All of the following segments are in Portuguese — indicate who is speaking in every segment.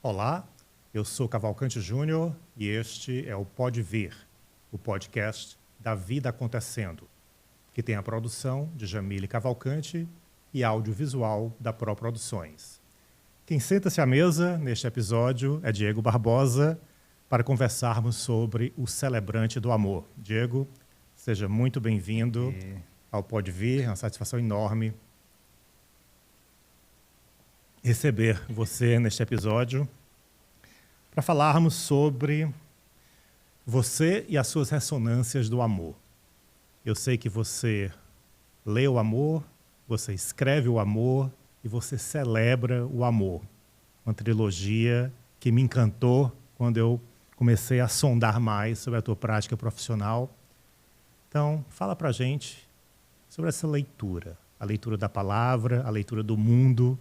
Speaker 1: Olá, eu sou Cavalcante Júnior e este é o Pode Vir, o podcast da Vida Acontecendo, que tem a produção de Jamile Cavalcante e audiovisual da Pro Produções. Quem senta-se à mesa neste episódio é Diego Barbosa para conversarmos sobre o celebrante do amor. Diego, seja muito bem-vindo ao Pode Vir, é uma satisfação enorme receber você neste episódio para falarmos sobre você e as suas ressonâncias do amor. Eu sei que você lê o amor, você escreve o amor e você celebra o amor. Uma trilogia que me encantou quando eu comecei a sondar mais sobre a tua prática profissional. Então, fala pra gente sobre essa leitura, a leitura da palavra, a leitura do mundo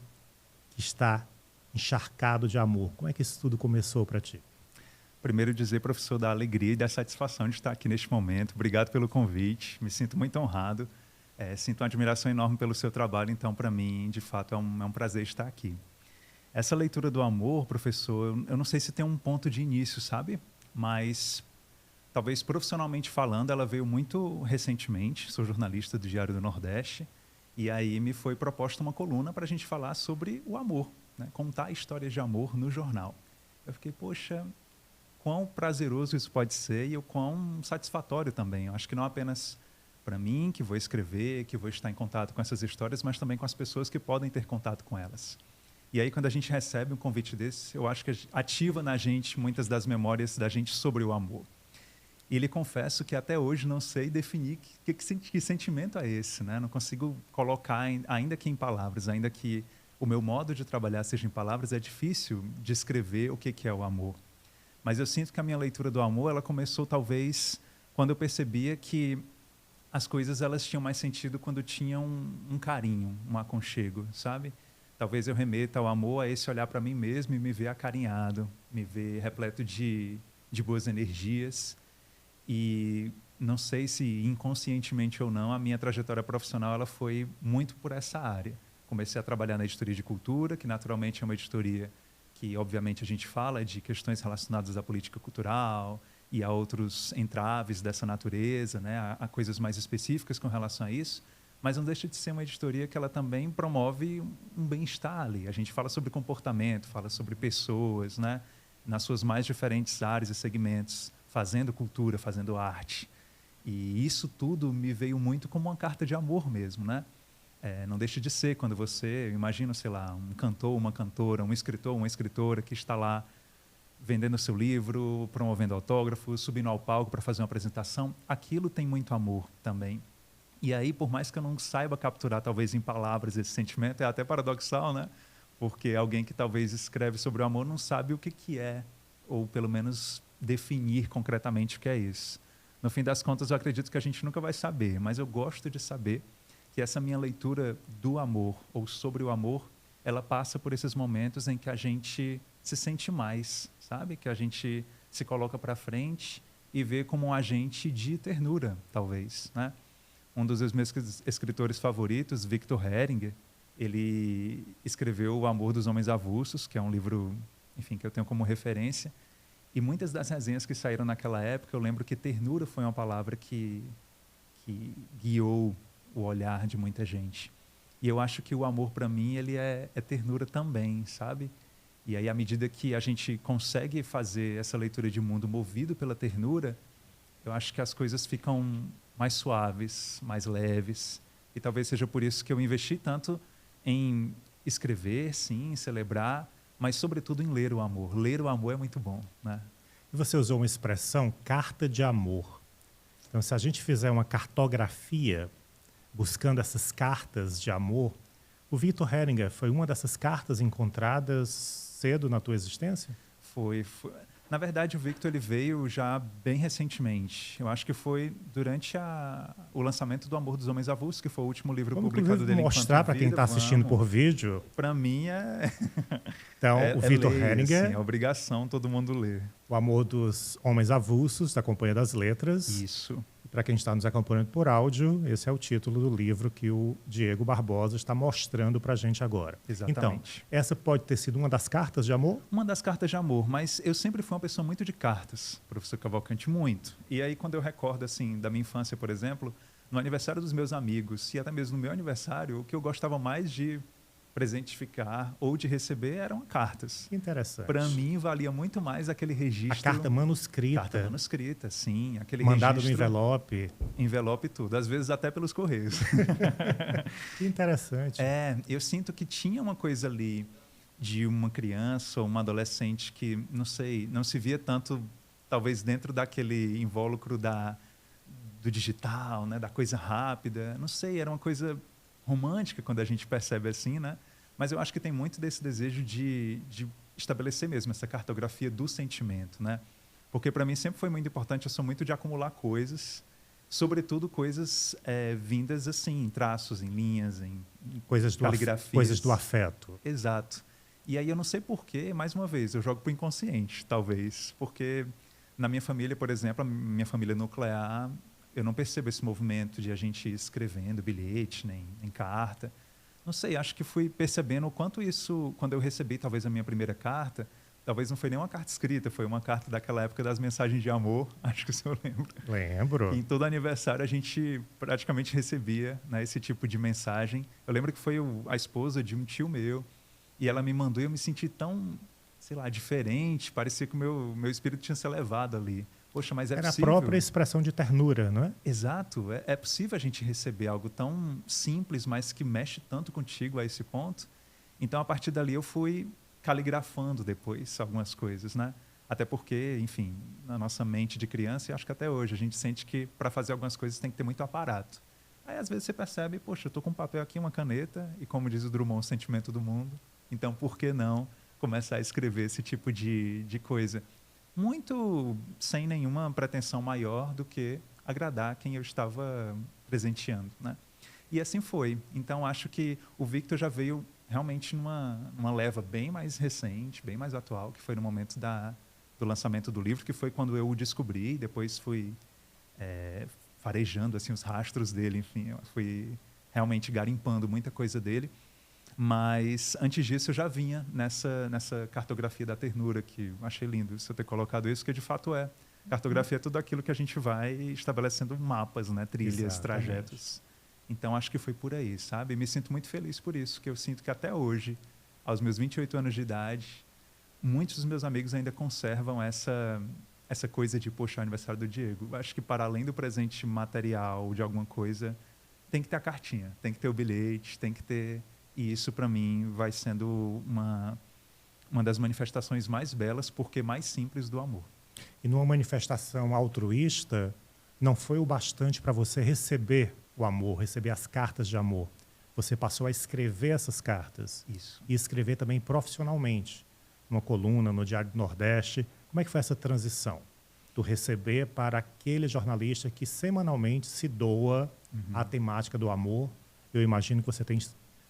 Speaker 1: que está encharcado de amor. Como é que isso tudo começou para ti?
Speaker 2: Primeiro dizer, professor, da alegria e da satisfação de estar aqui neste momento. Obrigado pelo convite, me sinto muito honrado. Sinto uma admiração enorme pelo seu trabalho, então, para mim, de fato, é um prazer estar aqui. Essa leitura do amor, professor, eu não sei se tem um ponto de início, sabe? Mas, talvez profissionalmente falando, ela veio muito recentemente. Sou jornalista do Diário do Nordeste, e aí me foi proposta uma coluna para a gente falar sobre o amor, né? Contar histórias de amor no jornal. Eu fiquei, poxa, quão prazeroso isso pode ser e o quão satisfatório também. Eu acho que não apenas para mim, que vou escrever, que vou estar em contato com essas histórias, mas também com as pessoas que podem ter contato com elas. E aí, quando a gente recebe um convite desse, eu acho que ativa na gente muitas das memórias da gente sobre o amor. E lhe confesso que até hoje não sei definir que sentimento é esse, né? Não consigo colocar, ainda que em palavras, ainda que o meu modo de trabalhar seja em palavras, é difícil descrever o que é o amor. Mas eu sinto que a minha leitura do amor, ela começou talvez quando eu percebia que as coisas elas tinham mais sentido quando tinham um carinho, um aconchego, sabe? Talvez eu remeta ao amor a esse olhar para mim mesmo e me ver acarinhado, me ver repleto de boas energias. E não sei se inconscientemente ou não, a minha trajetória profissional ela foi muito por essa área. Comecei a trabalhar na editoria de cultura, que naturalmente é uma editoria que, obviamente, a gente fala de questões relacionadas à política cultural e a outros entraves dessa natureza, né? A coisas mais específicas com relação a isso, mas não deixa de ser uma editoria que ela também promove um bem-estar ali. A gente fala sobre comportamento, fala sobre pessoas, né? Nas suas mais diferentes áreas e segmentos, fazendo cultura, fazendo arte. E isso tudo me veio muito como uma carta de amor mesmo, né? Não deixa de ser quando você, imagina, sei lá, um cantor, uma cantora, um escritor, uma escritora que está lá vendendo seu livro, promovendo autógrafos, subindo ao palco para fazer uma apresentação, aquilo tem muito amor também. E aí, por mais que eu não saiba capturar, talvez em palavras, esse sentimento, é até paradoxal, né? Porque alguém que talvez escreve sobre o amor não sabe o que é, ou pelo menos definir concretamente o que é isso. No fim das contas, eu acredito que a gente nunca vai saber, mas eu gosto de saber que essa minha leitura do amor, ou sobre o amor, ela passa por esses momentos em que a gente se sente mais, sabe? Que a gente se coloca para frente e vê como um agente de ternura, talvez, né? Um dos meus escritores favoritos, Victor Heringer, ele escreveu O Amor dos Homens Avulsos, que é um livro, enfim, que eu tenho como referência. E muitas das resenhas que saíram naquela época, eu lembro que ternura foi uma palavra que guiou o olhar de muita gente. E eu acho que o amor, para mim, ele é ternura também, sabe? E aí, à medida que a gente consegue fazer essa leitura de mundo movido pela ternura, eu acho que as coisas ficam mais suaves, mais leves. E talvez seja por isso que eu investi tanto em escrever, sim, celebrar, mas, sobretudo, em ler o amor. Ler o amor é muito bom, né?
Speaker 1: E você usou uma expressão, carta de amor. Então, se a gente fizer uma cartografia buscando essas cartas de amor, o Victor Heringer foi uma dessas cartas encontradas cedo na tua existência?
Speaker 2: Foi. Na verdade, o Victor ele veio já bem recentemente. Eu acho que foi durante o lançamento do Amor dos Homens Avulsos, que foi o último livro publicado dele.
Speaker 1: Mostrar para quem está assistindo por vídeo.
Speaker 2: Para mim é.
Speaker 1: Então, o Victor Heringer.
Speaker 2: Assim, é obrigação todo mundo ler.
Speaker 1: O Amor dos Homens Avulsos, da Companhia das Letras.
Speaker 2: Isso.
Speaker 1: Para quem está nos acompanhando por áudio, esse é o título do livro que o Diego Barbosa está mostrando para a gente agora.
Speaker 2: Exatamente.
Speaker 1: Então, essa pode ter sido uma das cartas de amor?
Speaker 2: Uma das cartas de amor, mas eu sempre fui uma pessoa muito de cartas, professor Cavalcante, muito. E aí, quando eu recordo, assim, da minha infância, por exemplo, no aniversário dos meus amigos e até mesmo no meu aniversário, o que eu gostava mais de presentificar ou de receber eram cartas.
Speaker 1: Que interessante.
Speaker 2: Para mim, valia muito mais aquele registro...
Speaker 1: A carta manuscrita.
Speaker 2: Carta manuscrita, sim. Aquele
Speaker 1: mandado
Speaker 2: registro,
Speaker 1: no envelope.
Speaker 2: Envelope e tudo. Às vezes até pelos correios.
Speaker 1: Que interessante.
Speaker 2: Eu sinto que tinha uma coisa ali de uma criança ou uma adolescente que, não sei, não se via tanto, talvez, dentro daquele invólucro do digital, né, da coisa rápida. Não sei, era uma coisa romântica quando a gente percebe assim, né? Mas eu acho que tem muito desse desejo de estabelecer mesmo essa cartografia do sentimento, né? Porque para mim sempre foi muito importante, eu sou muito de acumular coisas, sobretudo coisas vindas assim, em traços, em linhas, em caligrafias.
Speaker 1: Coisas do afeto.
Speaker 2: Exato. E aí eu não sei porquê, mais uma vez, eu jogo para o inconsciente, talvez, porque na minha família, por exemplo, a minha família nuclear, eu não percebo esse movimento de a gente ir escrevendo bilhete, nem carta. Não sei, acho que fui percebendo o quanto isso, quando eu recebi talvez a minha primeira carta, talvez não foi nem uma carta escrita, foi uma carta daquela época das mensagens de amor, acho que o senhor lembra.
Speaker 1: Lembro.
Speaker 2: E em todo aniversário a gente praticamente recebia, né, esse tipo de mensagem. Eu lembro que foi a esposa de um tio meu, e ela me mandou e eu me senti tão, sei lá, diferente, parecia que o meu espírito tinha se elevado ali. Poxa, mas
Speaker 1: Era
Speaker 2: possível.
Speaker 1: a própria expressão de ternura, não é?
Speaker 2: Exato. É possível a gente receber algo tão simples, mas que mexe tanto contigo a esse ponto. Então, a partir dali, eu fui caligrafando depois algumas coisas, né? Até porque, enfim, na nossa mente de criança, e acho que até hoje, a gente sente que para fazer algumas coisas tem que ter muito aparato. Aí, às vezes, você percebe, poxa, eu estou com um papel aqui, uma caneta, e como diz o Drummond, o sentimento do mundo. Então, por que não começar a escrever esse tipo de coisa? Muito sem nenhuma pretensão maior do que agradar quem eu estava presenteando, né? E assim foi. Então, acho que o Victor já veio realmente numa leva bem mais recente, bem mais atual, que foi no momento do lançamento do livro, que foi quando eu o descobri, e depois fui farejando assim, os rastros dele, enfim, eu fui realmente garimpando muita coisa dele. Mas, antes disso, eu já vinha nessa cartografia da ternura, que eu achei lindo você ter colocado isso, que de fato é. Cartografia é tudo aquilo que a gente vai estabelecendo mapas, né? Trilhas,
Speaker 1: Exatamente.
Speaker 2: trajetos. Então, acho que foi por aí, sabe? Me sinto muito feliz por isso, que eu sinto que até hoje, aos meus 28 anos de idade, muitos dos meus amigos ainda conservam essa coisa de, poxa, é o aniversário do Diego. Acho que, para além do presente material de alguma coisa, tem que ter a cartinha, tem que ter o bilhete, tem que ter... E isso, para mim, vai sendo uma das manifestações mais belas, porque mais simples do amor.
Speaker 1: E numa manifestação altruísta, não foi o bastante para você receber o amor, receber as cartas de amor. Você passou a escrever essas cartas.
Speaker 2: Isso.
Speaker 1: E escrever também profissionalmente. Numa coluna, no Diário do Nordeste. Como é que foi essa transição? Do receber para aquele jornalista que semanalmente se doa à temática do amor. Eu imagino que você tem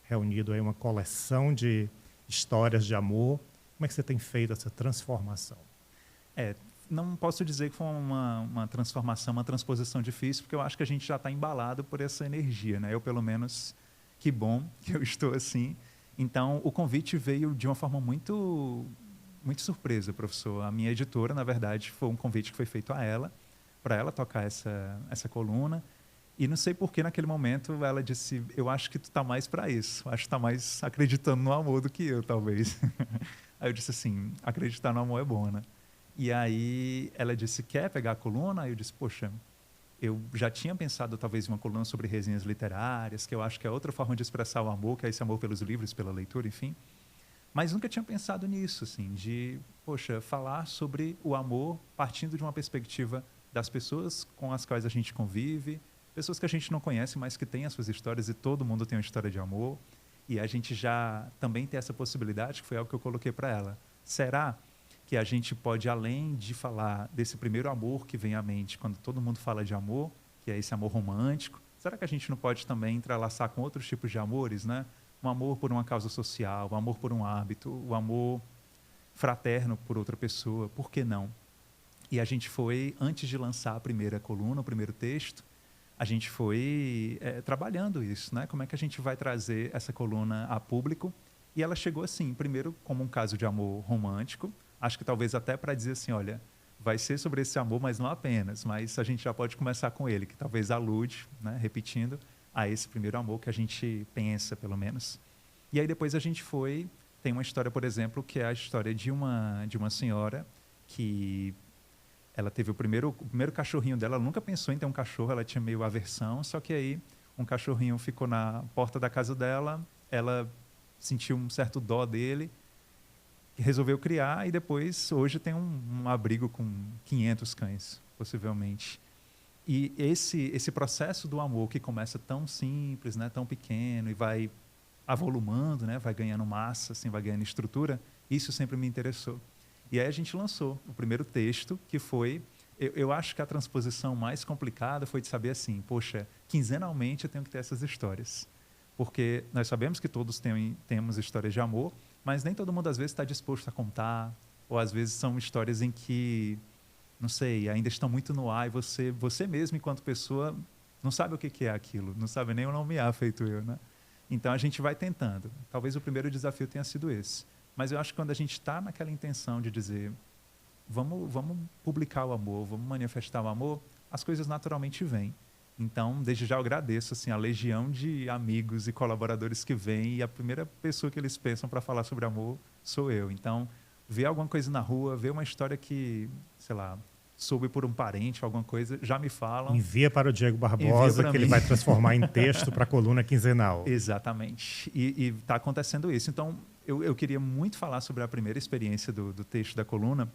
Speaker 1: reunido aí uma coleção de histórias de amor. Como é que você tem feito essa transformação?
Speaker 2: Não posso dizer que foi uma transformação, uma transposição difícil, porque eu acho que a gente já está embalado por essa energia, né? Eu, pelo menos, que bom que eu estou assim. Então, o convite veio de uma forma muito, muito surpresa, professor. A minha editora, na verdade, foi um convite que foi feito a ela, para ela tocar essa coluna. E não sei por que naquele momento ela disse, eu acho que tu tá mais para isso, acho que tá mais acreditando no amor do que eu, talvez. Aí eu disse assim, acreditar no amor é bom, né? E aí ela disse, quer pegar a coluna? Aí eu disse, poxa, eu já tinha pensado talvez em uma coluna sobre resenhas literárias, que eu acho que é outra forma de expressar o amor, que é esse amor pelos livros, pela leitura, enfim. Mas nunca tinha pensado nisso, assim, de, poxa, falar sobre o amor partindo de uma perspectiva das pessoas com as quais a gente convive, pessoas que a gente não conhece, mas que têm as suas histórias, e todo mundo tem uma história de amor. E a gente já também tem essa possibilidade, que foi algo que eu coloquei para ela. Será que a gente pode, além de falar desse primeiro amor que vem à mente quando todo mundo fala de amor, que é esse amor romântico, será que a gente não pode também entrelaçar com outros tipos de amores, né? Um amor por uma causa social, um amor por um hábito, o amor fraterno por outra pessoa, por que não? E a gente foi, antes de lançar a primeira coluna, o primeiro texto, a gente foi trabalhando isso, né? Como é que a gente vai trazer essa coluna a público? E ela chegou assim, primeiro como um caso de amor romântico, acho que talvez até para dizer assim, olha, vai ser sobre esse amor, mas não apenas, mas a gente já pode começar com ele, que talvez alude, né, repetindo, a esse primeiro amor que a gente pensa, pelo menos. E aí depois a gente tem uma história, por exemplo, que é a história de uma senhora que ela teve o primeiro cachorrinho dela, ela nunca pensou em ter um cachorro, ela tinha meio aversão, só que aí um cachorrinho ficou na porta da casa dela, ela sentiu um certo dó dele, resolveu criar e depois, hoje, tem um abrigo com 500 cães, possivelmente. E esse processo do amor que começa tão simples, né, tão pequeno, e vai avolumando, né, vai ganhando massa, assim, vai ganhando estrutura, isso sempre me interessou. E aí a gente lançou o primeiro texto, que foi... Eu acho que a transposição mais complicada foi de saber assim, poxa, quinzenalmente eu tenho que ter essas histórias. Porque nós sabemos que todos temos histórias de amor, mas nem todo mundo, às vezes, está disposto a contar, ou às vezes são histórias em que, não sei, ainda estão muito no ar, e você mesmo, enquanto pessoa, não sabe o que é aquilo, não sabe nem o nomear, feito eu, né? Então, a gente vai tentando. Talvez o primeiro desafio tenha sido esse. Mas eu acho que quando a gente está naquela intenção de dizer, vamos publicar o amor, vamos manifestar o amor, as coisas naturalmente vêm. Então, desde já eu agradeço assim, a legião de amigos e colaboradores que vêm, e a primeira pessoa que eles pensam para falar sobre amor sou eu. Então, ver alguma coisa na rua, ver uma história que, sei lá, soube por um parente, alguma coisa, já me falam.
Speaker 1: Envia para o Diego Barbosa, que ele vai transformar em texto para a coluna quinzenal.
Speaker 2: Exatamente. E está acontecendo isso. Então, eu queria muito falar sobre a primeira experiência do texto da coluna,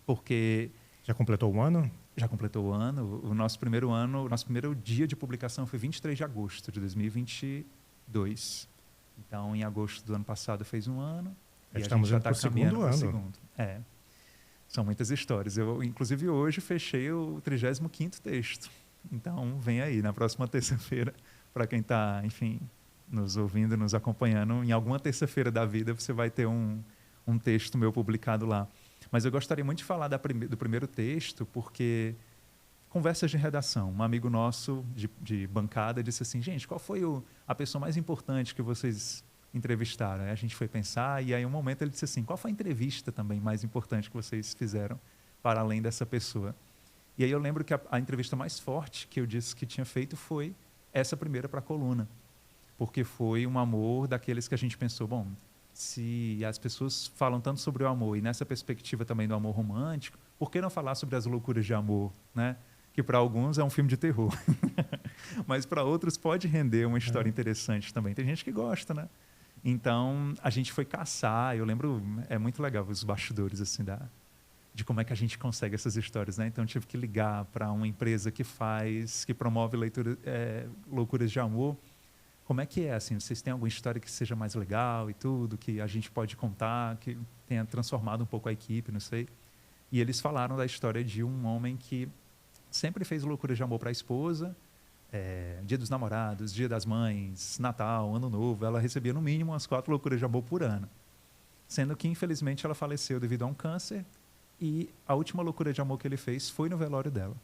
Speaker 2: porque...
Speaker 1: Já completou um ano?
Speaker 2: Já completou o ano. O nosso primeiro dia de publicação foi 23 de agosto de 2022. Então, em agosto do ano passado fez um ano.
Speaker 1: Estamos
Speaker 2: já está
Speaker 1: caminhando para o
Speaker 2: segundo ano. São muitas histórias. Eu, inclusive, hoje fechei o 35º texto. Então, vem aí, na próxima terça-feira, para quem está, enfim, nos ouvindo, nos acompanhando, em alguma terça-feira da vida você vai ter um texto meu publicado lá. Mas eu gostaria muito de falar do primeiro texto, porque conversas de redação. Um amigo nosso de bancada disse assim, gente, qual foi a pessoa mais importante que vocês entrevistaram? Aí a gente foi pensar, e aí um momento ele disse assim, qual foi a entrevista também mais importante que vocês fizeram para além dessa pessoa? E aí eu lembro que a entrevista mais forte que eu disse que tinha feito foi essa primeira para a coluna, porque foi um amor daqueles que a gente pensou, bom, se as pessoas falam tanto sobre o amor e nessa perspectiva também do amor romântico, por que não falar sobre as loucuras de amor, né? Que para alguns é um filme de terror, mas para outros pode render uma história interessante também. Tem gente que gosta, né? Então, a gente foi caçar, eu lembro, é muito legal os bastidores assim, de como é que a gente consegue essas histórias, né? Então, eu tive que ligar para uma empresa que promove loucuras de amor. Como é que é, assim, vocês têm alguma história que seja mais legal e tudo, que a gente pode contar, que tenha transformado um pouco a equipe, não sei. E eles falaram da história de um homem que sempre fez loucuras de amor para a esposa, Dia dos Namorados, Dia das Mães, Natal, Ano Novo, ela recebia no mínimo umas 4 loucuras de amor por ano. Sendo que, infelizmente, ela faleceu devido a um câncer e a última loucura de amor que ele fez foi no velório dela.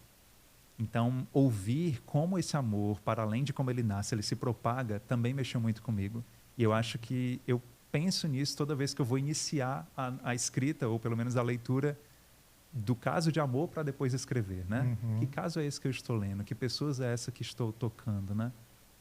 Speaker 2: Então, ouvir como esse amor, para além de como ele nasce, ele se propaga, também mexeu muito comigo. E eu acho que eu penso nisso toda vez que eu vou iniciar a escrita, ou pelo menos a leitura, do caso de amor para depois escrever, né?
Speaker 1: Uhum.
Speaker 2: Que caso é esse que eu estou lendo? Que pessoas é essa que estou tocando, né?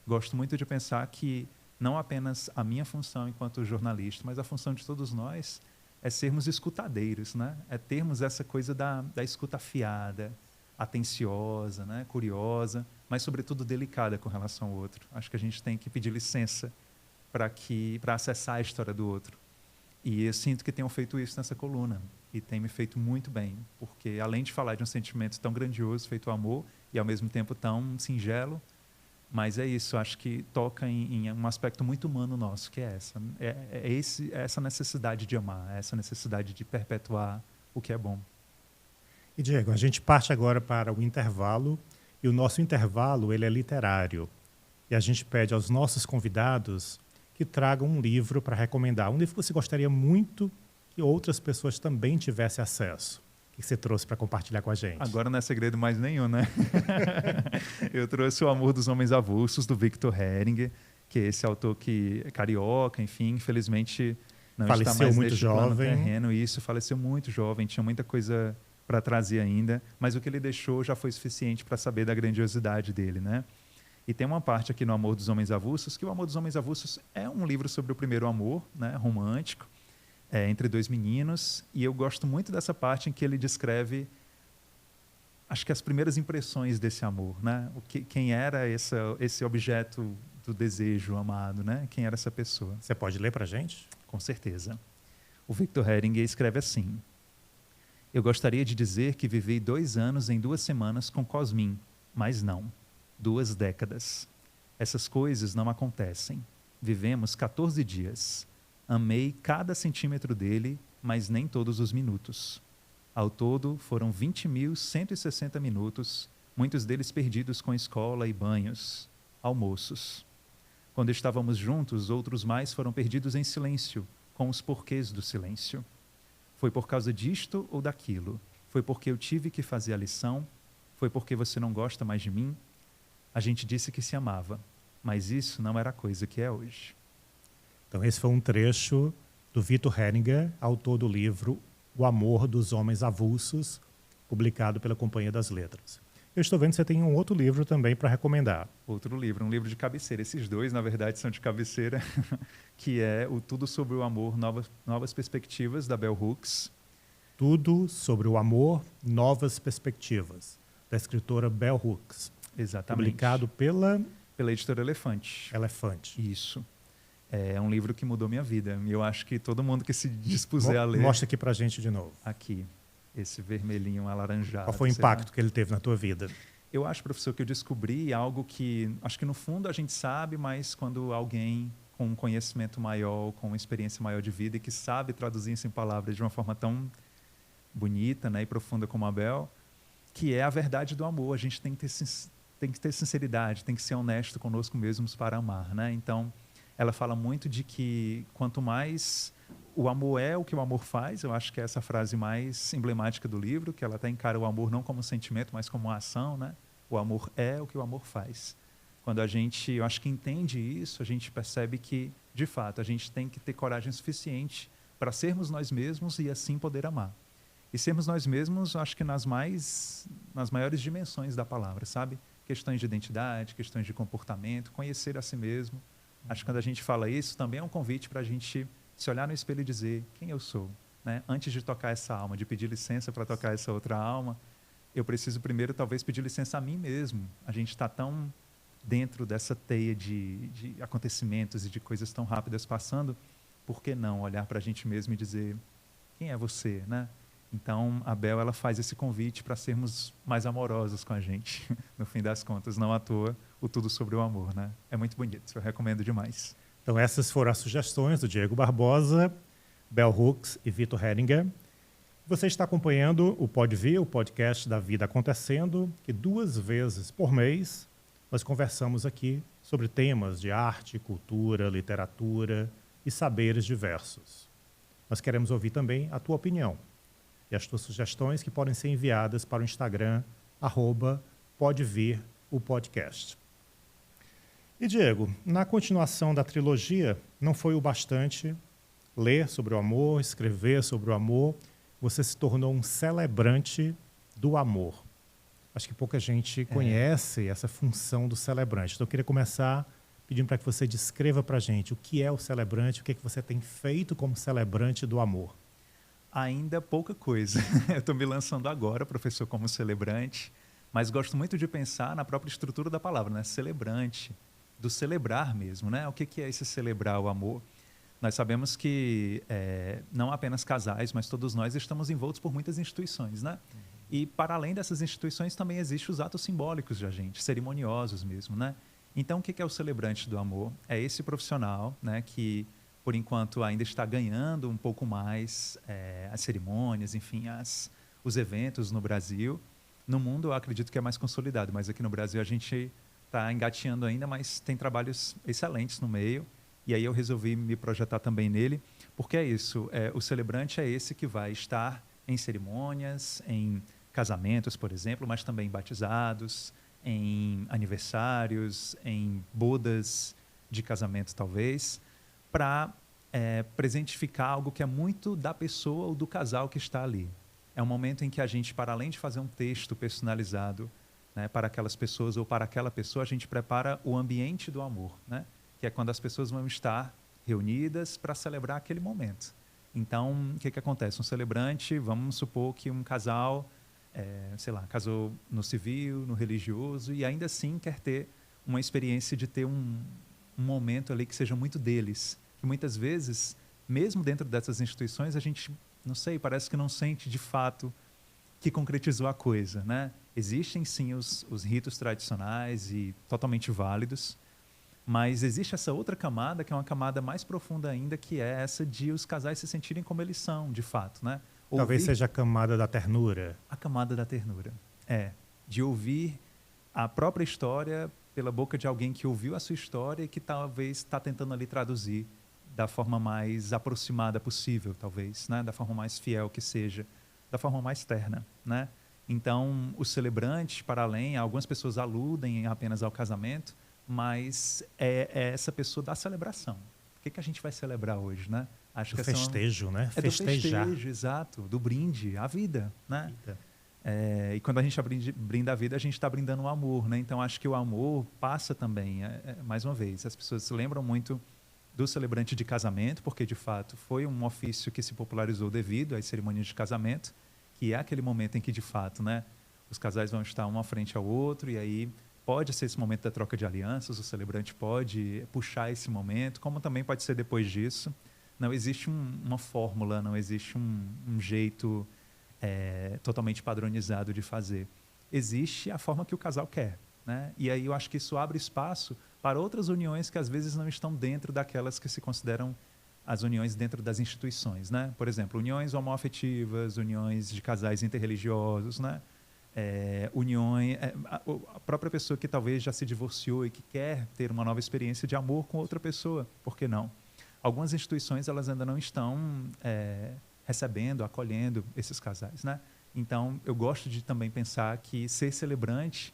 Speaker 2: Gosto muito de pensar que não apenas a minha função enquanto jornalista, mas a função de todos nós é sermos escutadeiros, né? É termos essa coisa da escuta afiada, atenciosa, né? Curiosa, mas sobretudo delicada com relação ao outro. Acho que a gente tem que pedir licença para acessar a história do outro. E eu sinto que tenho feito isso nessa coluna e tem me feito muito bem, porque além de falar de um sentimento tão grandioso feito o amor e ao mesmo tempo tão singelo, mas é isso, acho que toca em um aspecto muito humano nosso, que é essa necessidade de amar, essa necessidade de perpetuar o que é bom.
Speaker 1: E, Diego, a gente parte agora para o intervalo, e o nosso intervalo ele é literário. E a gente pede aos nossos convidados que tragam um livro para recomendar. Um livro que você gostaria muito que outras pessoas também tivessem acesso. que você trouxe para compartilhar com a gente?
Speaker 2: Agora não é segredo mais nenhum, né? Eu trouxe O Amor dos Homens Avulsos, do Victor Heringer, que é esse autor que é carioca, enfim, infelizmente não
Speaker 1: faleceu
Speaker 2: está mais
Speaker 1: muito
Speaker 2: neste plano
Speaker 1: jovem.
Speaker 2: terreno. Isso, faleceu muito jovem, tinha muita coisa para trazer ainda, mas o que ele deixou já foi suficiente para saber da grandiosidade dele, né? E tem uma parte aqui no Amor dos Homens Avulsos, que O Amor dos Homens Avulsos é um livro sobre o primeiro amor, né, romântico, entre dois meninos, e eu gosto muito dessa parte em que ele descreve, acho que as primeiras impressões desse amor, né? Quem era esse objeto do desejo amado, né? Quem era essa pessoa?
Speaker 1: Você pode ler para a gente?
Speaker 2: Com certeza. O Victor Heringer escreve assim: eu gostaria de dizer que vivi 2 anos em 2 semanas com Cosmin, mas não. 2 décadas. Essas coisas não acontecem. Vivemos 14 dias. Amei cada centímetro dele, mas nem todos os minutos. Ao todo, foram 20.160 minutos, muitos deles perdidos com escola e banhos, almoços. Quando estávamos juntos, outros mais foram perdidos em silêncio, com os porquês do silêncio. Foi por causa disto ou daquilo? Foi porque eu tive que fazer a lição? Foi porque você não gosta mais de mim? A gente disse que se amava, mas isso não era a coisa que é hoje.
Speaker 1: Então, esse foi um trecho do Victor Heringer, autor do livro O Amor dos Homens Avulsos, publicado pela Companhia das Letras. Eu estou vendo que você tem um outro livro também para recomendar.
Speaker 2: Outro livro, um livro de cabeceira. Esses dois, na verdade, são de cabeceira, que é o Tudo sobre o Amor, Novas Perspectivas, da Bell Hooks.
Speaker 1: Tudo sobre o Amor, Novas Perspectivas, da escritora Bell Hooks.
Speaker 2: Exatamente.
Speaker 1: Publicado pela
Speaker 2: editora Elefante.
Speaker 1: Elefante.
Speaker 2: Isso. É um livro que mudou minha vida. E eu acho que todo mundo que se dispuser a ler...
Speaker 1: Mostra aqui pra gente de novo.
Speaker 2: Aqui. Esse vermelhinho alaranjado.
Speaker 1: Qual foi o impacto que ele teve na tua vida?
Speaker 2: Eu acho, professor, que eu descobri algo que... Acho que no fundo a gente sabe, mas quando alguém com um conhecimento maior, com uma experiência maior de vida e que sabe traduzir isso em palavras de uma forma tão bonita, né, e profunda como a Bel, que é a verdade do amor. A gente tem que ter sinceridade, tem que ser honesto conosco mesmos para amar, né? Então, ela fala muito de que quanto mais o amor é o que o amor faz, eu acho que é essa frase mais emblemática do livro, que ela até encara o amor não como sentimento, mas como uma ação, né? O amor é o que o amor faz. Quando a gente, eu acho que entende isso, a gente percebe que, de fato, a gente tem que ter coragem suficiente para sermos nós mesmos e assim poder amar. E sermos nós mesmos, acho que nas maiores dimensões da palavra, sabe? Questões de identidade, questões de comportamento, conhecer a si mesmo. Acho que quando a gente fala isso, também é um convite para a gente se olhar no espelho e dizer quem eu sou, né? Antes de tocar essa alma, de pedir licença para tocar essa outra alma, eu preciso primeiro talvez pedir licença a mim mesmo. A gente está tão dentro dessa teia de acontecimentos e de coisas tão rápidas passando, por que não olhar para a gente mesmo e dizer quem é você, né? Então, a Bel, ela faz esse convite para sermos mais amorosos com a gente, no fim das contas, não à toa, o Tudo sobre o Amor, né? É muito bonito, eu recomendo demais.
Speaker 1: Então, essas foram as sugestões do Diego Barbosa, Bell Hooks e Victor Heringer. Você está acompanhando o Pode Vir, o podcast da Vida Acontecendo, que 2 vezes por mês nós conversamos aqui sobre temas de arte, cultura, literatura e saberes diversos. Nós queremos ouvir também a tua opinião e as tuas sugestões, que podem ser enviadas para o Instagram, @podevir_o_podcast. E, Diego, na continuação da trilogia, não foi o bastante ler sobre o amor, escrever sobre o amor, você se tornou um celebrante do amor. Acho que pouca gente conhece essa função do celebrante. Então, eu queria começar pedindo para que você descreva para a gente o que é o celebrante, o que é que você tem feito como celebrante do amor.
Speaker 2: Ainda pouca coisa. Eu estou me lançando agora, professor, como celebrante, mas gosto muito de pensar na própria estrutura da palavra, né? Celebrante, do celebrar mesmo, né? O que é esse celebrar o amor? Nós sabemos que não apenas casais, mas todos nós estamos envoltos por muitas instituições, né? E para além dessas instituições também existem os atos simbólicos da gente, cerimoniosos mesmo, né? Então, o que é o celebrante do amor? É esse profissional, né, que por enquanto ainda está ganhando um pouco mais as cerimônias, enfim, os eventos no Brasil. No mundo eu acredito que é mais consolidado, mas aqui no Brasil a gente está engateando ainda, mas tem trabalhos excelentes no meio. E aí eu resolvi me projetar também nele, porque é isso, o celebrante é esse que vai estar em cerimônias, em casamentos, por exemplo, mas também em batizados, em aniversários, em bodas de casamento, talvez, para presentificar algo que é muito da pessoa ou do casal que está ali. É um momento em que a gente, para além de fazer um texto personalizado, né, para aquelas pessoas ou para aquela pessoa, a gente prepara o ambiente do amor, né, que é quando as pessoas vão estar reunidas para celebrar aquele momento. Então, o que acontece? Um celebrante, vamos supor que um casal, sei lá, casou no civil, no religioso, e ainda assim quer ter uma experiência de ter um momento ali que seja muito deles. Que muitas vezes, mesmo dentro dessas instituições, a gente, não sei, parece que não sente de fato que concretizou a coisa, né? Existem sim os ritos tradicionais e totalmente válidos, mas existe essa outra camada, que é uma camada mais profunda ainda, que é essa de os casais se sentirem como eles são, de fato, né?
Speaker 1: Talvez seja a camada da ternura.
Speaker 2: A camada da ternura. De ouvir a própria história pela boca de alguém que ouviu a sua história e que talvez está tentando ali traduzir da forma mais aproximada possível, talvez, né? Da forma mais fiel que seja, da forma mais terna, né? Então, o celebrante, para além, algumas pessoas aludem apenas ao casamento, mas é essa pessoa da celebração. O que a gente vai celebrar hoje, né? Acho
Speaker 1: do festejo, né?
Speaker 2: É
Speaker 1: Festejar.
Speaker 2: do festejo, exato, do brinde, a vida, né? E quando a gente brinda a vida, a gente está brindando o amor, né? Então, acho que o amor passa também, mais uma vez, as pessoas se lembram muito do celebrante de casamento, porque, de fato, foi um ofício que se popularizou devido às cerimônias de casamento, que é aquele momento em que, de fato, né, os casais vão estar um à frente ao outro, e aí pode ser esse momento da troca de alianças, o celebrante pode puxar esse momento, como também pode ser depois disso. Não existe uma fórmula, não existe um jeito totalmente padronizado de fazer. Existe a forma que o casal quer, né? E aí eu acho que isso abre espaço para outras uniões que às vezes não estão dentro daquelas que se consideram as uniões dentro das instituições, né? Por exemplo, uniões homoafetivas, uniões de casais interreligiosos, né? Uniões, a própria pessoa que talvez já se divorciou e que quer ter uma nova experiência de amor com outra pessoa, por que não? Algumas instituições elas ainda não estão recebendo, acolhendo esses casais, né? Então, eu gosto de também pensar que ser celebrante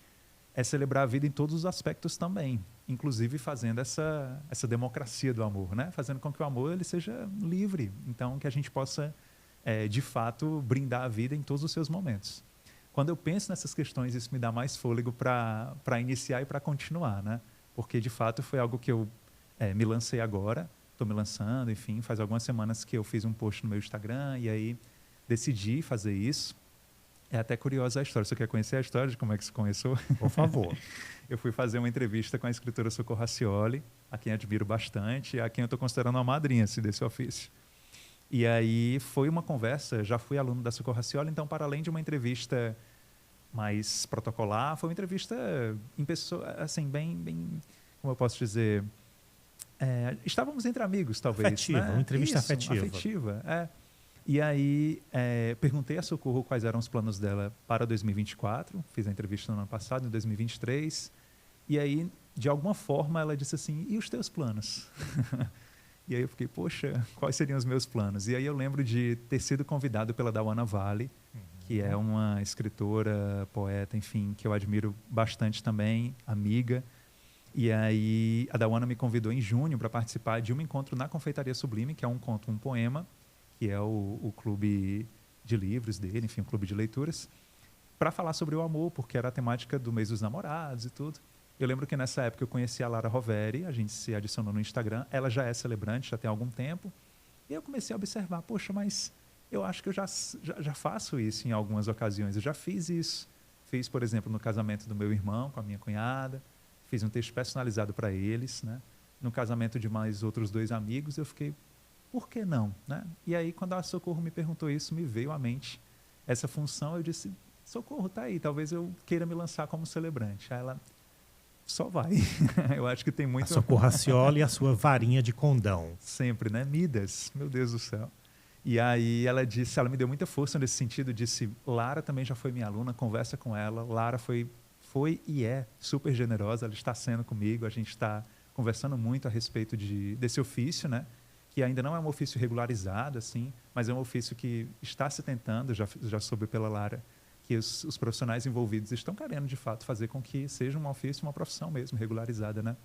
Speaker 2: é celebrar a vida em todos os aspectos também, inclusive fazendo essa democracia do amor, né? Fazendo com que o amor ele seja livre, então que a gente possa, de fato, brindar a vida em todos os seus momentos. Quando eu penso nessas questões, isso me dá mais fôlego para iniciar e para continuar, né? Porque, de fato, foi algo que eu me lancei agora, estou me lançando, enfim, faz algumas semanas que eu fiz um post no meu Instagram e aí decidi fazer isso. É até curiosa a história. Você quer conhecer a história de como é que isso começou?
Speaker 1: Por favor.
Speaker 2: Eu fui fazer uma entrevista com a escritora Socorro Racioli, a quem admiro bastante, a quem eu estou considerando uma madrinha desse ofício. E aí foi uma conversa, já fui aluno da Socorro Racioli, então, para além de uma entrevista mais protocolar, foi uma entrevista em pessoa, assim, bem, como eu posso dizer, estávamos entre amigos, talvez.
Speaker 1: Afetiva,
Speaker 2: né?
Speaker 1: uma entrevista
Speaker 2: Isso, afetiva. E aí, perguntei a Socorro quais eram os planos dela para 2024. Fiz a entrevista no ano passado, em 2023. E aí, de alguma forma, ela disse assim, e os teus planos? E aí eu fiquei, poxa, quais seriam os meus planos? E aí eu lembro de ter sido convidado pela Dawana Vale, que é uma escritora, poeta, enfim, que eu admiro bastante também, amiga. E aí a Dawana me convidou em junho para participar de um encontro na Confeitaria Sublime, que é um conto, um poema, que é o clube de livros dele, enfim, um clube de leituras, para falar sobre o amor, porque era a temática do mês dos namorados e tudo. Eu lembro que nessa época eu conheci a Lara Roveri, a gente se adicionou no Instagram, ela já é celebrante, já tem algum tempo, e eu comecei a observar, poxa, mas eu acho que eu já faço isso em algumas ocasiões, eu já fiz isso. Fiz, por exemplo, no casamento do meu irmão com a minha cunhada, fiz um texto personalizado para eles, né? No casamento de mais outros 2 amigos, eu fiquei, por que não? Né? E aí, quando a Socorro me perguntou isso, me veio à mente essa função. Eu disse, Socorro, tá aí, talvez eu queira me lançar como celebrante. Aí ela, só vai. Eu acho que tem muito...
Speaker 1: A Socorro Racioli e a sua varinha de condão.
Speaker 2: Sempre, né? Midas, meu Deus do céu. E aí ela disse, ela me deu muita força nesse sentido, disse, Lara também já foi minha aluna, conversa com ela. Lara foi e é super generosa, ela está sendo comigo, a gente está conversando muito a respeito desse ofício, né? que ainda não é um ofício regularizado, assim, mas é um ofício que está se tentando, já soube pela Lara, que os profissionais envolvidos estão querendo, de fato, fazer com que seja um ofício, uma profissão mesmo, regularizada, né?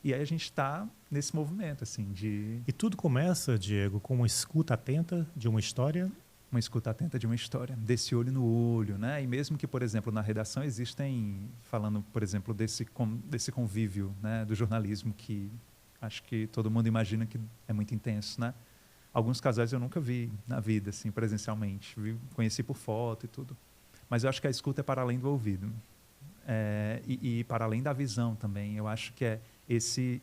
Speaker 2: E aí a gente está nesse movimento, assim, de...
Speaker 1: E tudo começa, Diego, com uma escuta atenta de uma história?
Speaker 2: Uma escuta atenta de uma história, desse olho no olho, né? E mesmo que, por exemplo, na redação existem, falando, por exemplo, desse convívio, né, do jornalismo, que acho que todo mundo imagina que é muito intenso, né? Alguns casais eu nunca vi na vida, assim, presencialmente. Conheci por foto e tudo. Mas eu acho que a escuta é para além do ouvido. E para além da visão também. Eu acho que é esse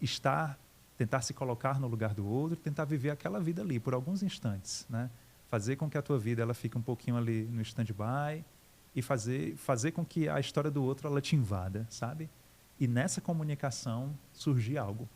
Speaker 2: tentar se colocar no lugar do outro, tentar viver aquela vida ali por alguns instantes, né? Fazer com que a tua vida ela fique um pouquinho ali no stand-by e fazer com que a história do outro ela te invada, sabe? E nessa comunicação surgir algo,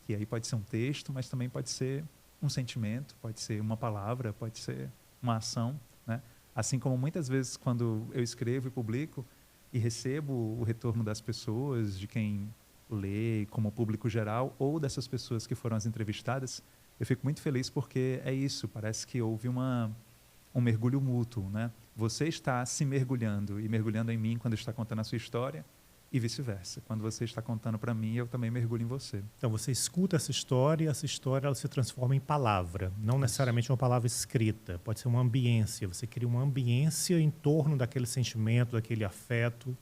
Speaker 2: que aí pode ser um texto, mas também pode ser um sentimento, pode ser uma palavra, pode ser uma ação, né? Assim como muitas vezes quando eu escrevo e publico e recebo o retorno das pessoas, de quem lê, como público geral, ou dessas pessoas que foram as entrevistadas, eu fico muito feliz porque é isso, parece que houve um mergulho mútuo, né? Você está se mergulhando e mergulhando em mim quando está contando a sua história e vice-versa. Quando você está contando para mim, eu também mergulho em você.
Speaker 1: Então você escuta essa história e essa história ela se transforma em palavra, não necessariamente uma palavra escrita, pode ser uma ambiência, você cria uma ambiência em torno daquele sentimento, daquele afeto.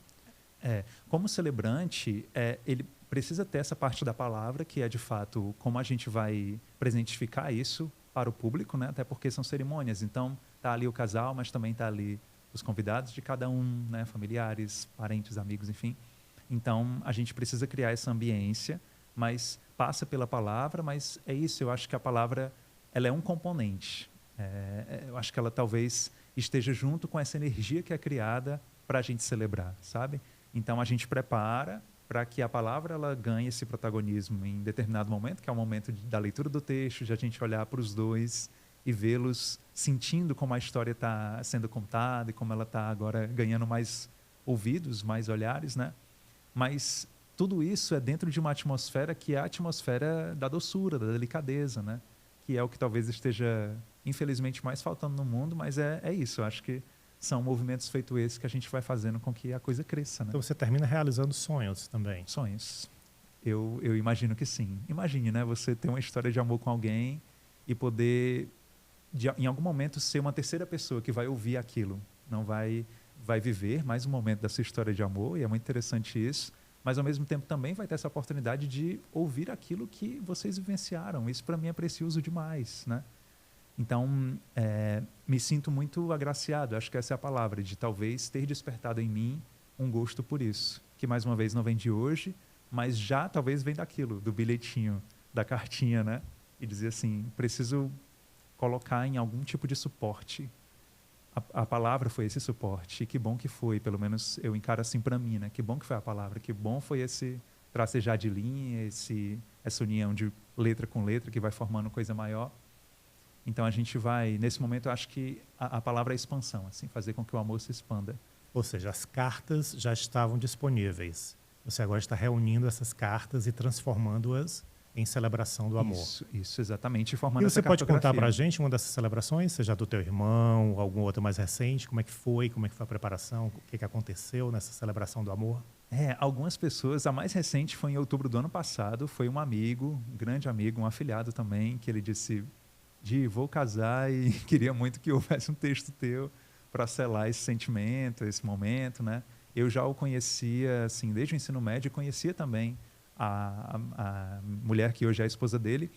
Speaker 2: Como celebrante, ele precisa ter essa parte da palavra, que é de fato como a gente vai presentificar isso para o público, né? Até porque são cerimônias, então está ali o casal, mas também está ali os convidados de cada um, né? Familiares, parentes, amigos, enfim. Então a gente precisa criar essa ambiência, mas passa pela palavra, mas é isso, eu acho que a palavra ela é um componente. Eu acho que ela talvez esteja junto com essa energia que é criada para a gente celebrar, sabe? Então a gente prepara para que a palavra ela ganhe esse protagonismo em determinado momento, que é o momento da leitura do texto, de a gente olhar para os dois e vê-los sentindo como a história está sendo contada e como ela está agora ganhando mais ouvidos, mais olhares, né? Mas tudo isso é dentro de uma atmosfera que é a atmosfera da doçura, da delicadeza, né? Que é o que talvez esteja, infelizmente, mais faltando no mundo, mas é isso. Eu acho que são movimentos feitos esses que a gente vai fazendo com que a coisa cresça, né?
Speaker 1: Então você termina realizando sonhos também.
Speaker 2: Sonhos. Eu imagino que sim. Imagine, né? Você ter uma história de amor com alguém e poder, em algum momento, ser uma terceira pessoa que vai ouvir aquilo. Não vai viver mais um momento dessa história de amor, e é muito interessante isso, mas ao mesmo tempo também vai ter essa oportunidade de ouvir aquilo que vocês vivenciaram. Isso para mim é precioso demais, né? Então, me sinto muito agraciado, acho que essa é a palavra, de talvez ter despertado em mim um gosto por isso, que mais uma vez não vem de hoje, mas já talvez vem daquilo, do bilhetinho, da cartinha, né? E dizer assim, preciso colocar em algum tipo de suporte. A palavra foi esse suporte, e que bom que foi, pelo menos eu encaro assim para mim, né? Que bom que foi a palavra, que bom foi esse tracejar de linha, essa união de letra com letra que vai formando coisa maior. Então a gente vai, nesse momento, eu acho que a palavra é expansão, assim, fazer com que o amor se expanda.
Speaker 1: Ou seja, as cartas já estavam disponíveis. Você agora está reunindo essas cartas e transformando-as em celebração do amor.
Speaker 2: Isso exatamente. Formando
Speaker 1: E você
Speaker 2: essa
Speaker 1: pode contar para a
Speaker 2: cartografia.
Speaker 1: gente uma dessas celebrações, seja do teu irmão, algum outro mais recente, como é que foi a preparação, o que aconteceu nessa celebração do amor?
Speaker 2: Algumas pessoas, a mais recente foi em outubro do ano passado, foi um amigo, um grande amigo, um afilhado também, que ele disse, Di, vou casar e queria muito que houvesse um texto teu para selar esse sentimento, esse momento, né? Eu já o conhecia, assim, desde o ensino médio, conhecia também a mulher que hoje é a esposa dele,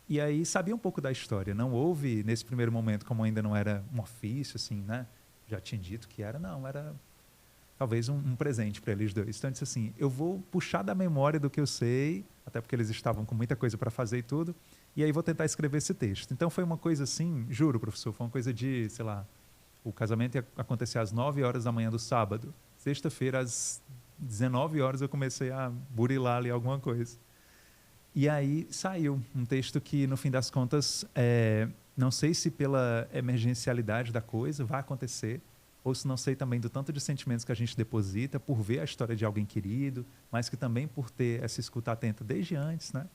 Speaker 2: e aí sabia um pouco da história. Não houve, nesse primeiro momento, como ainda não era um ofício, assim, né? Já tinha dito que era, não, era talvez um presente para eles dois. Então, eu disse assim, eu vou puxar da memória do que eu sei, até porque eles estavam com muita coisa para fazer e tudo, e aí vou tentar escrever esse texto. Então, foi uma coisa assim, juro, professor, foi uma coisa de, sei lá, o casamento ia acontecer às 9 horas da manhã do sábado. Sexta-feira, às 19 horas, eu comecei a burilar ali alguma coisa. E aí saiu um texto que, no fim das contas, não sei se pela emergencialidade da coisa vai acontecer, ou se não sei também do tanto de sentimentos que a gente deposita por ver a história de alguém querido, mas que também por ter essa escuta atenta desde antes, né?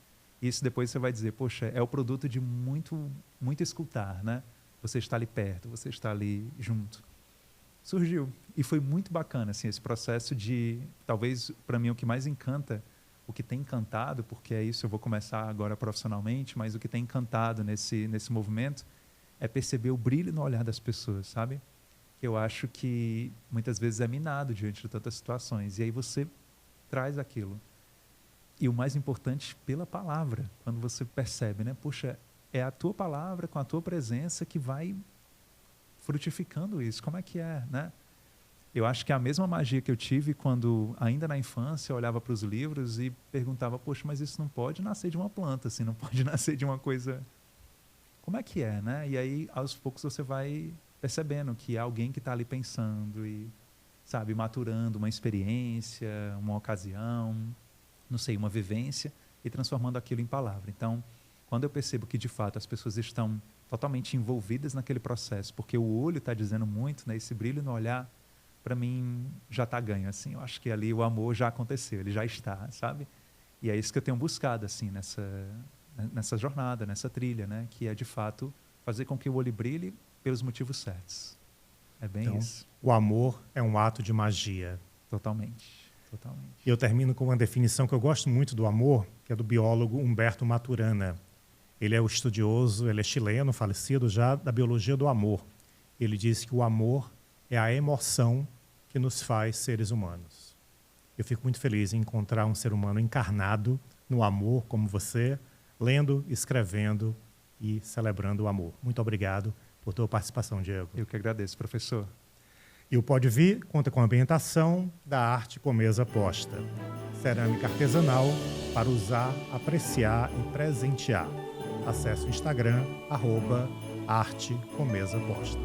Speaker 2: Isso depois você vai dizer, poxa, é o produto de muito escutar, né? Você está ali perto, você está ali junto. Surgiu. E foi muito bacana, assim, esse processo de, talvez, para mim, o que mais encanta, o que tem encantado, porque é isso, eu vou começar agora profissionalmente, mas o que tem encantado nesse movimento é perceber o brilho no olhar das pessoas, sabe? Que eu acho que muitas vezes é minado diante de tantas situações. E aí você traz aquilo. E o mais importante, pela palavra, quando você percebe, né? Poxa, é a tua palavra com a tua presença que vai frutificando isso. Como é que é, né? Eu acho que é a mesma magia que eu tive quando, ainda na infância, eu olhava para os livros e perguntava, poxa, mas isso não pode nascer de uma planta, assim, não pode nascer de uma coisa... Como é que é, né? E aí, aos poucos, você vai percebendo que é alguém que está ali pensando e, sabe, maturando uma experiência, uma ocasião, não sei, uma vivência e transformando aquilo em palavra. Então, quando eu percebo que, de fato, as pessoas estão totalmente envolvidas naquele processo, porque o olho está dizendo muito, né? Esse brilho no olhar, para mim, já está ganho, assim. Eu acho que ali o amor já aconteceu, ele já está, sabe? E é isso que eu tenho buscado, assim, nessa jornada, nessa trilha, né? Que é, de fato, fazer com que o olho brilhe pelos motivos certos. É bem
Speaker 1: Então,
Speaker 2: isso.
Speaker 1: o amor é um ato de magia.
Speaker 2: Totalmente. Totalmente.
Speaker 1: E eu termino com uma definição que eu gosto muito do amor, que é do biólogo Humberto Maturana. Ele é o estudioso, ele é chileno, falecido já, da biologia do amor. Ele diz que o amor é a emoção que nos faz seres humanos. Eu fico muito feliz em encontrar um ser humano encarnado no amor como você, lendo, escrevendo e celebrando o amor. Muito obrigado por tua participação, Diego.
Speaker 2: Eu que agradeço, professor.
Speaker 1: E o Pode Vir conta com a ambientação da Arte com Mesa Posta. Cerâmica artesanal para usar, apreciar e presentear. Acesse o Instagram, @Arte com Mesa Posta.